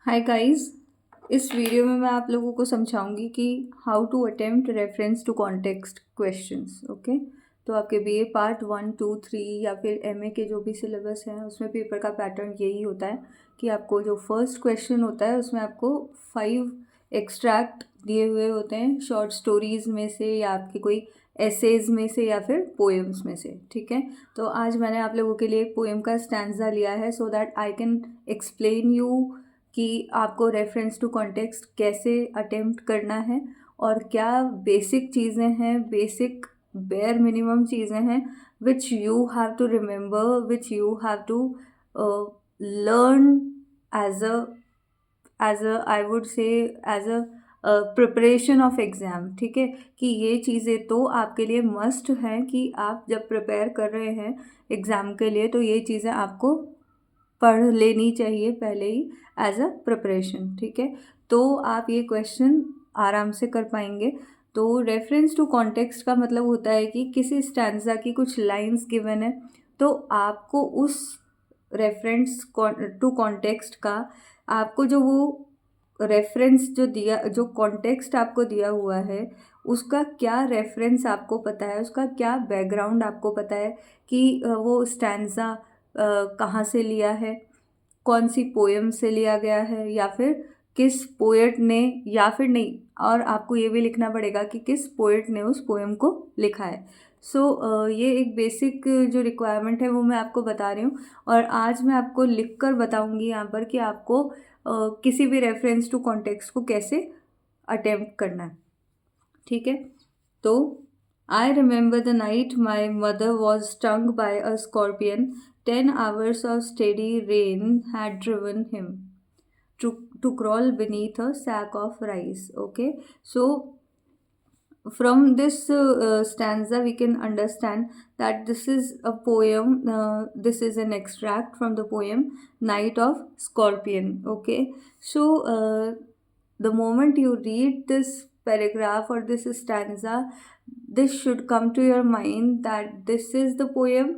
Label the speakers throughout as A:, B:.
A: Hi guys. इस video में मैं आप लोगों को समझाऊंगी कि how to attempt reference to context questions. Okay, तो आपके बीए पार्ट 1, 2, 3 या फिर एमए के जो भी सिलेबस हैं उसमें पेपर का पैटर्न यही होता है कि आपको जो फर्स्ट क्वेश्चन होता है उसमें आपको 5 एक्सट्रैक्ट दिए हुए होते हैं शॉर्ट स्टोरीज में से या आपके कोई एसेज में से या फिर पोएम्स में से। ठीक है, तो आज मैंने आप लोगों के लिए एक पोएम का स्टैंजा लिया है so that I can explain you कि आपको रेफरेंस टू कॉन्टेक्स्ट कैसे अटेम्प्ट करना है और क्या बेसिक चीज़ें हैं, बेसिक बेयर मिनिमम चीज़ें हैं which you have to remember, which you have to learn as a I would say as a preparation of exam. ठीक है, कि ये चीज़ें तो आपके लिए मस्ट हैं कि आप जब प्रिपेयर कर रहे हैं एग्ज़ाम के लिए तो ये चीज़ें आपको पढ़ लेनी चाहिए पहले ही एज अ प्रिपरेशन। ठीक है, तो आप ये क्वेश्चन आराम से कर पाएंगे। तो रेफरेंस टू कॉन्टेक्स्ट का मतलब होता है कि किसी स्टैंजा की कुछ लाइंस गिवन है तो आपको उस रेफरेंस टू कॉन्टेक्स्ट का आपको जो वो रेफरेंस जो दिया, जो कॉन्टेक्स्ट आपको दिया हुआ है उसका क्या रेफरेंस आपको पता है, उसका क्या बैकग्राउंड आपको पता है कि वो स्टैंजा कहाँ से लिया है, कौन सी पोएम से लिया गया है या फिर किस पोएट ने, या फिर नहीं, और आपको ये भी लिखना पड़ेगा कि किस पोएट ने उस पोएम को लिखा है। ये एक बेसिक जो रिक्वायरमेंट है वो मैं आपको बता रही हूँ और आज मैं आपको लिख कर बताऊँगी यहाँ पर कि आपको किसी भी रेफरेंस टू कॉन्टेक्स्ट को कैसे अटेम्प्ट करना है। ठीक है, तो I remember the night my mother was stung by a scorpion. 10 hours of steady rain had driven him to crawl beneath a sack of rice. Okay, so from this stanza we can understand that this is a poem, this is an extract from the poem Night of Scorpion. Okay, so the moment you read this paragraph or this stanza, this should come to your mind that this is the poem.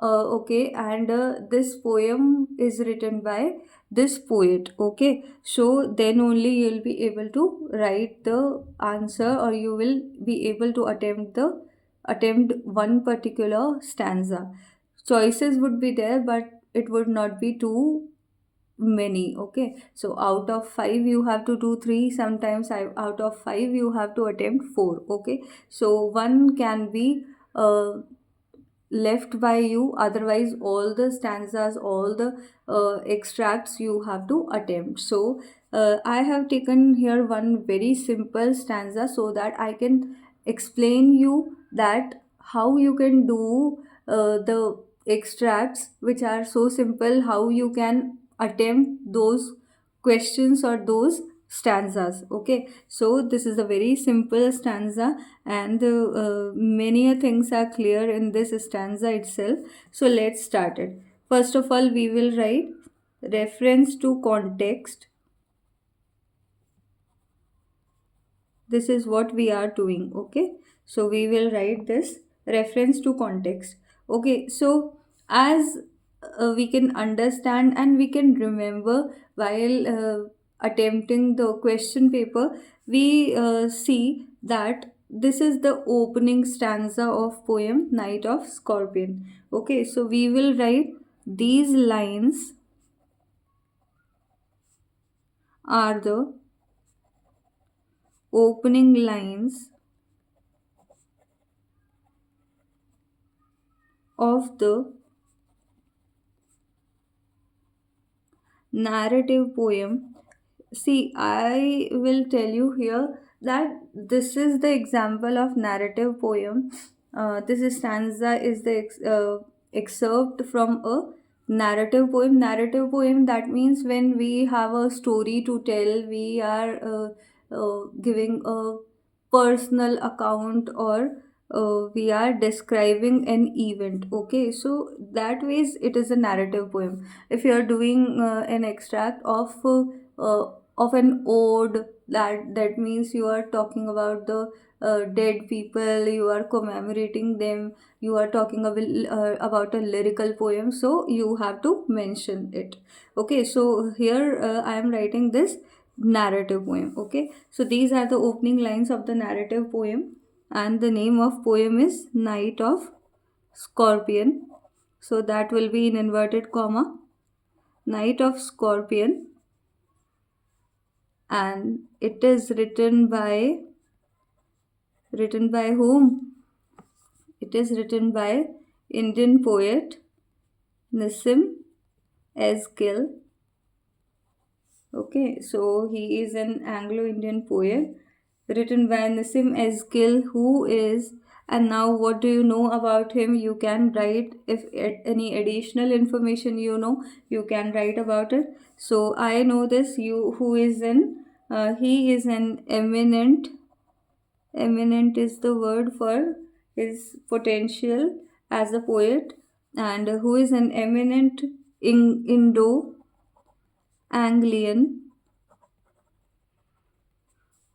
A: Okay, and this poem is written by this poet. Okay, so then only you'll be able to write the answer or you will be able to attempt one particular stanza. Choices would be there but it would not be too many. Okay, so out of 5 you have to do 3, sometimes out of 5 you have to attempt 4. Okay, so one can be left by you, otherwise all the stanzas, all the extracts you have to attempt. So I have taken here one very simple stanza so that I can explain you that how you can do the extracts which are so simple, how you can attempt those questions or those stanzas. Okay, so this is a very simple stanza and many things are clear in this stanza itself. So let's start it. First of all, we will write reference to context. This is what we are doing. Okay, so we will write this reference to context. Okay, so as we can understand and we can remember while attempting the question paper, we see that this is the opening stanza of poem Night of Scorpion. Okay, so we will write these lines are the opening lines of the narrative poem. See, I will tell you here that this is the example of narrative poem. This stanza is the excerpt from a narrative poem. Narrative poem, that means when we have a story to tell, we are giving a personal account or we are describing an event. Okay, so that ways it is a narrative poem. If you are doing an extract of an ode, that means you are talking about the dead people, you are commemorating them, you are talking about a lyrical poem, so you have to mention it. Okay, so here I am writing this narrative poem. Okay, so these are the opening lines of the narrative poem, and the name of poem is Night of Scorpion. So that will be in inverted comma, Night of Scorpion, and it is written by whom? It is written by Indian poet Nissim S. Gill. Okay, so he is an Anglo-Indian poet written by Nissim S. Gill, who is, and now what do you know about him? You can write, if any additional information you know, you can write about it. So I know this, you who is an, he is an eminent is the word for his potential as a poet, and who is an eminent Indo-Anglian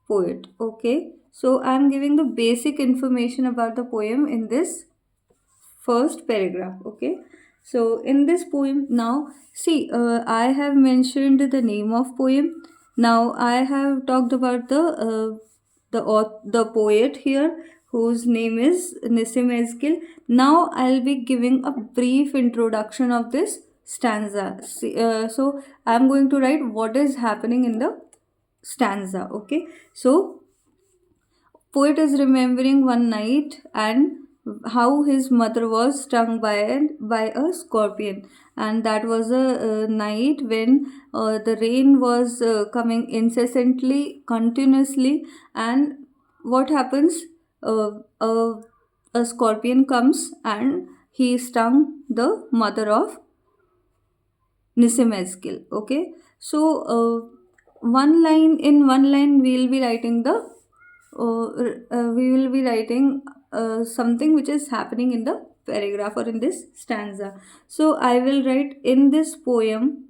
A: poet. Okay, so I'm giving the basic information about the poem in this first paragraph. Okay, so in this poem, now see, I have mentioned the name of poem. Now I have talked about the poet here, whose name is Nissim Esgil. Now I'll be giving a brief introduction of this stanza. See, so I'm going to write what is happening in the stanza. Okay, so poet is remembering one night and how his mother was stung by a scorpion, and that was a night when the rain was coming incessantly, continuously, and what happens? Uh, a, a scorpion comes and he stung the mother of Nissim Eskil. Okay, so one line we'll be writing the we will be writing something which is happening in the paragraph or in this stanza. So I will write, in this poem,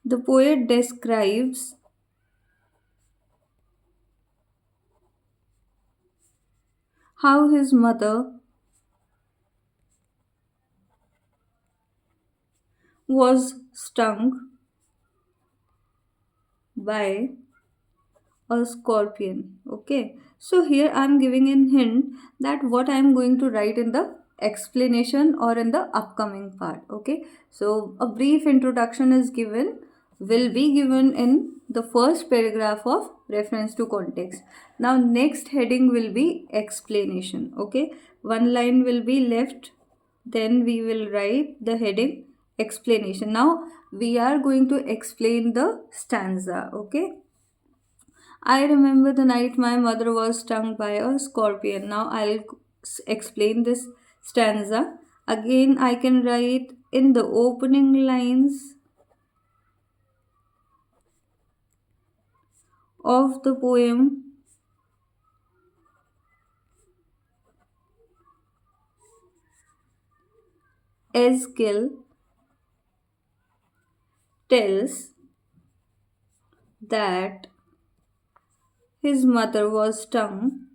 A: the poet describes how his mother was stung by a scorpion. Okay, so here I am giving a hint that what I am going to write in the explanation or in the upcoming part. Okay, so a brief introduction is given, will be given in the first paragraph of reference to context. Now next heading will be explanation. Okay, one line will be left, then we will write the heading explanation. Now we are going to explain the stanza. Okay, I remember the night my mother was stung by a scorpion. Now I'll explain this stanza. Again, I can write in the opening lines of the poem, Eskill tells that his mother was stung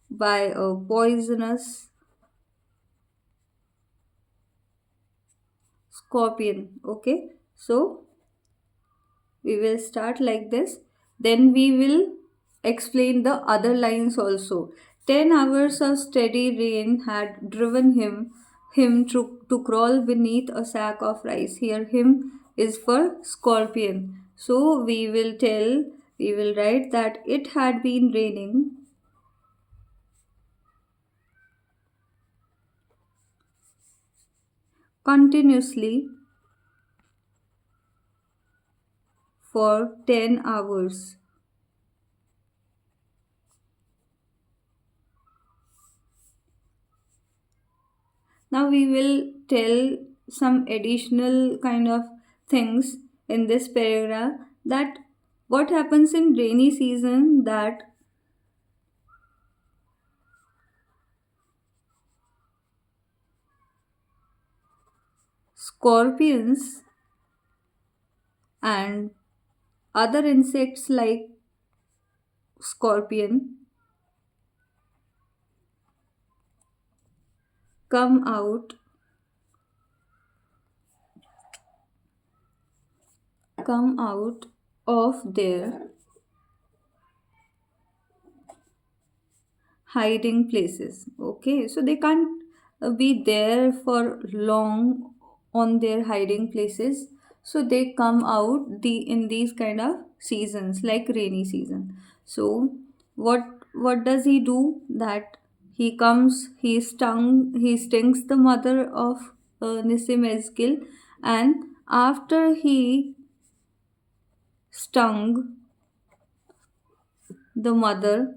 A: by a poisonous scorpion. Okay, so we will start like this, then we will explain the other lines also. 10 hours of steady rain had driven him to crawl beneath a sack of rice. Here him is for scorpion, so we will write that it had been raining continuously for 10 hours. Now we will tell some additional kind of things in this paragraph, that what happens in rainy season, that scorpions and other insects like scorpion come out come out of their hiding places. Okay, so they can't be there for long on their hiding places, so they come out in these kind of seasons like rainy season. So what what does he do? That he stings the mother of Nissim Ezgil, and after he stung the mother,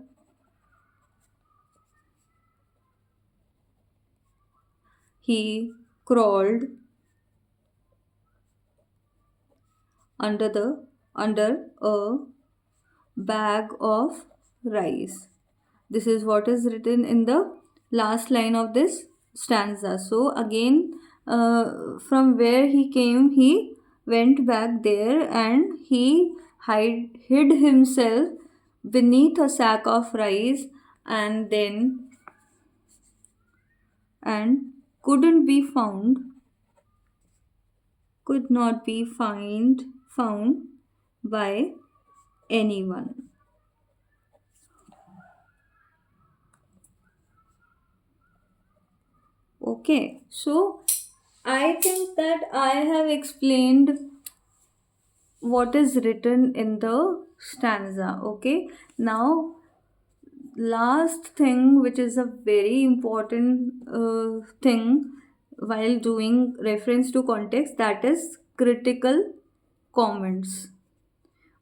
A: he crawled under a bag of rice. This is what is written in the last line of this stanza. So again, from where he came, he went back there and he hid himself beneath a sack of rice, and then and couldn't be found, could not be found by anyone. Okay, so I think that I have explained what is written in the stanza. Okay, now last thing, which is a very important thing while doing reference to context, that is critical comments.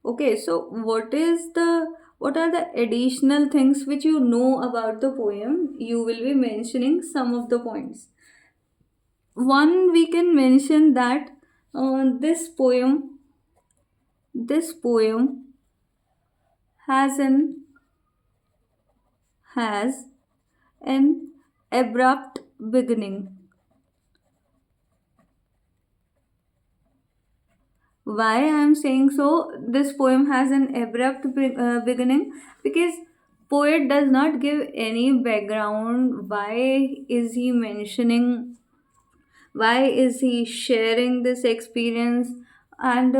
A: Okay, so what are the additional things which you know about the poem? You will be mentioning some of the points. One, we can mention that this poem has has an abrupt beginning. Why I am saying so? This poem has an abrupt beginning because poet does not give any background. Why is he sharing this experience, and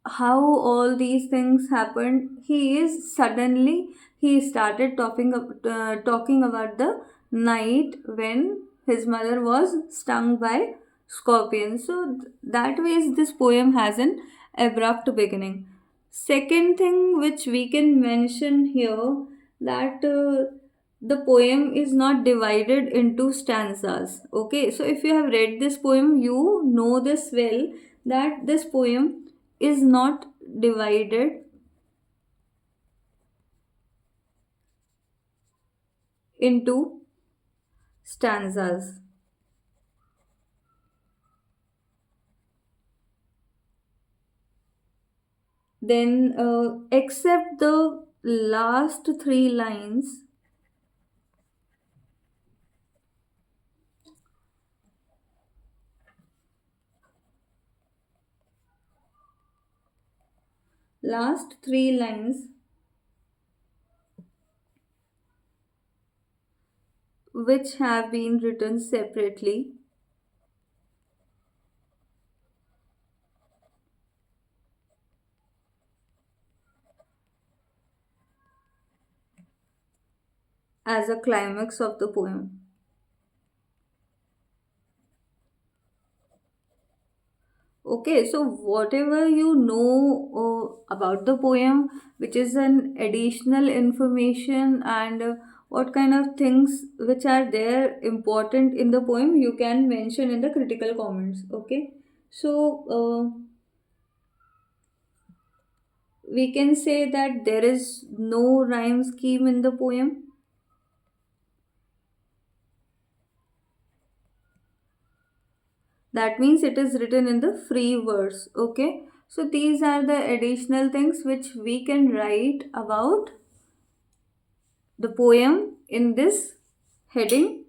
A: how all these things happened? He started talking about the night when his mother was stung by scorpions. So that way this poem has an abrupt beginning. Second thing which we can mention here, that the poem is not divided into stanzas. Okay, so if you have read this poem, you know this well, that this poem is not divided into stanzas. Then, except the last three lines, last three lines which have been written separately, as a climax of the poem. Okay, so whatever you know about the poem, which is an additional information, and what kind of things which are there important in the poem, you can mention in the critical comments. Okay, so we can say that there is no rhyme scheme in the poem. That means it is written in the free verse. Okay, so these are the additional things which we can write about the poem in this heading,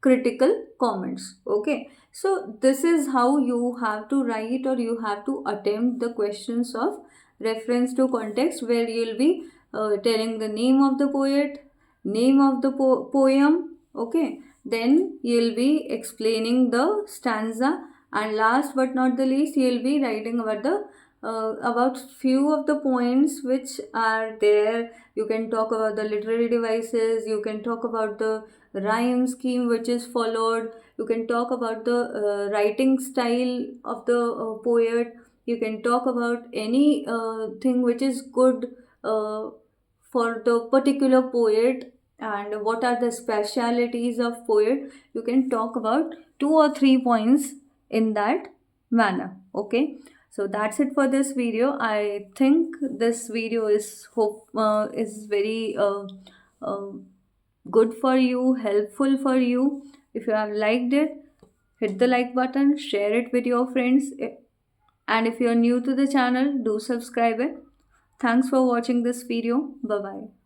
A: critical comments. Okay, So this is how you have to write, or you have to attempt the questions of reference to context, where you'll be telling the name of the poet, name of the poem, okay, then you'll be explaining the stanza, and last but not the least, you'll be writing about the about few of the points which are there. You can talk about the literary devices, you can talk about the rhyme scheme which is followed, you can talk about the writing style of the poet, you can talk about any thing which is good for the particular poet, and what are the specialities of poet. You can talk about 2 or 3 points in that manner, okay. So that's it for this video. I think this video is very good for you, helpful for you. If you have liked it, hit the like button, share it with your friends, and if you're new to the channel, do subscribe it. Thanks for watching this video. Bye bye.